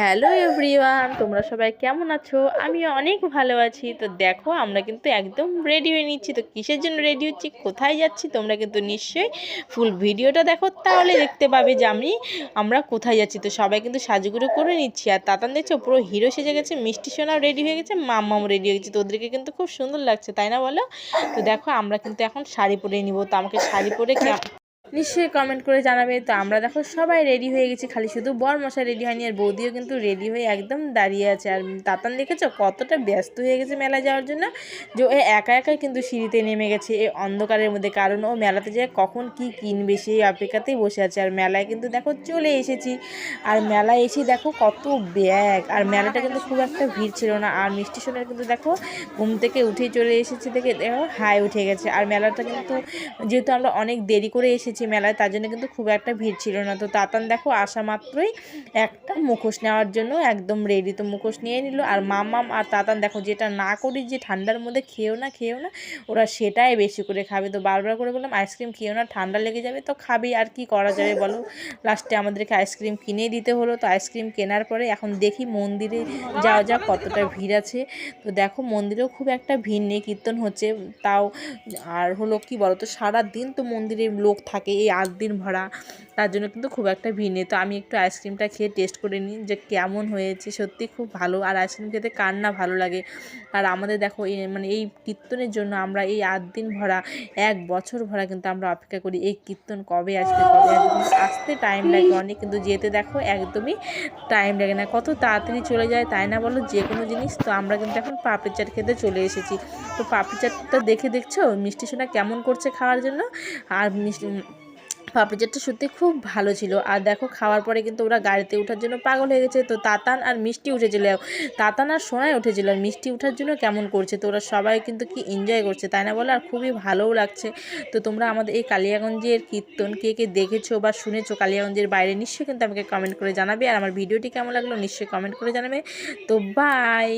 Hello everyone, তোমরা সবাই কেমন আছো? আমি অনেক ভালো আছি। তো দেখো আমরা কিন্তু একদম রেডি হয়ে নিচ্ছি। তো কিসের জন্য রেডি হচ্ছি, কোথায় যাচ্ছি, তোমরা কিন্তু নিশ্চয়ই ফুল ভিডিওটা দেখো, তাহলে দেখতে পাবে যে আমরা কোথায় যাচ্ছি। তো সবাই কিন্তু সাজুগুজু করে নিচ্ছি। আর তাতান দেখছো পুরো হিরো সেজে গেছে, মিষ্টি সোনাও রেডি হয়ে গেছে, মাম্মাও রেডি হয়ে গেছে। তো ওদেরকে কিন্তু খুব সুন্দর লাগছে, তাই না বলো? তো দেখো আমরা কিন্তু এখন শাড়ি পরে নিব। তো আমাকে শাড়ি পরে নিশ্চয়ই কমেন্ট করে জানাবে। তো আমরা দেখো সবাই রেডি হয়ে গেছি, খালি শুধু বর মশাই রেডি হয়নি, আর বৌদিও কিন্তু রেডি হয়ে একদম দাঁড়িয়ে আছে। আর তাতান দেখেছো কতটা ব্যস্ত হয়ে গেছে মেলায় যাওয়ার জন্য, যে ও একা একাই কিন্তু সিঁড়িতে নেমে গেছে এই অন্ধকারের মধ্যে, কারণ ও মেলাতে যায় কখন কি কিনবে সেই অপেক্ষাতেই বসে আছে। আর মেলায় কিন্তু দেখো চলে এসেছি, আর মেলায় এসে দেখো কত ব্যাগ। আর মেলাটা কিন্তু খুব একটা ভিড় ছিল না। আর মিষ্টি সোনার কিন্তু দেখো ঘুম থেকে উঠেই চলে এসেছে, দেখে দেখো হাই উঠে গেছে। আর মেলাটা কিন্তু যেহেতু আমরা অনেক দেরি করে এসেছি মেলায়, তার জন্য কিন্তু খুব একটা ভিড় ছিল না। তো তাতান দেখো আসা মাত্রই একটা মুখোশ নেওয়ার জন্য একদম রেডি, তো মুখোশ নিয়ে নিল। আর মাম্মাম আর তাতান দেখো, যেটা না করি যে ঠান্ডার মধ্যে খেয়েও না, ওরা সেটাই বেশি করে খাবে। তো বারবার করে বললাম আইসক্রিম খেয়েও না, ঠান্ডা লেগে যাবে। তো খাবি, আর কি করা যাবে বলো, লাস্টে আমাদেরকে আইসক্রিম কিনে দিতে হলো। তো আইসক্রিম কেনার পরে এখন দেখি মন্দিরে যাওয়া যাক, কতটা ভিড় আছে। তো দেখো মন্দিরেও খুব একটা ভিড় নেই, কীর্তন হচ্ছে তাও। আর হলো কি বলতো, সারা দিন তো মন্দিরে লোক থাকে, এই 8 দিন ভরা, তার জন্য কিন্তু খুব একটা ভিড় নেই। তো আমি একটু আইসক্রিমটা খেয়ে টেস্ট করে নিই যে কেমন হয়েছে। সত্যি খুব ভালো। আর আইসক্রিম খেতে কার না ভালো লাগে। আর আমাদের দেখো এই কীর্তনের জন্য আমরা এই 8 দিন ভরা, 1 বছর ভরা কিন্তু আমরা অপেক্ষা করি এই কীর্তন কবে আসবে কবে আসবে। কিন্তু আসতে টাইম লাগে অনেক, কিন্তু যেতে দেখো একদমই টাইম লাগে না, কত তাড়াতাড়ি চলে যায়, তাই না বলো, যে কোনো জিনিস। তো আমরা কিন্তু এখন পাপড়ি চাট খেতে চলে এসেছি। তো পাপড়ি চাটটা দেখছো মিষ্টি সোনা কেমন করছে খাওয়ার জন্য। আর পাপড়ি চাটটা সত্যি খুব ভালো ছিল। আর দেখো খাওয়ার পরে কিন্তু ওরা গাড়িতে ওঠার জন্য পাগল হয়ে গেছে। তো তাতান আর মিষ্টি উঠেছিল, তাতান আর সোনাই উঠেছিল, আর মিষ্টি ওঠার জন্য কেমন করছে। তো ওরা সবাই কিন্তু কি এনজয় করছে, তাই না বলো, আর খুবই ভালোও লাগছে। তো তোমরা আমাদের এই কালিয়াগঞ্জের কীর্তন কে কে দেখেছো বা শুনেছো কালিয়াগঞ্জের বাইরে, নিশ্চয়ই কিন্তু আমাকে কমেন্ট করে জানাবে। আর আমার ভিডিওটি কেমন লাগলো নিশ্চয়ই কমেন্ট করে জানাবে। তো বাই।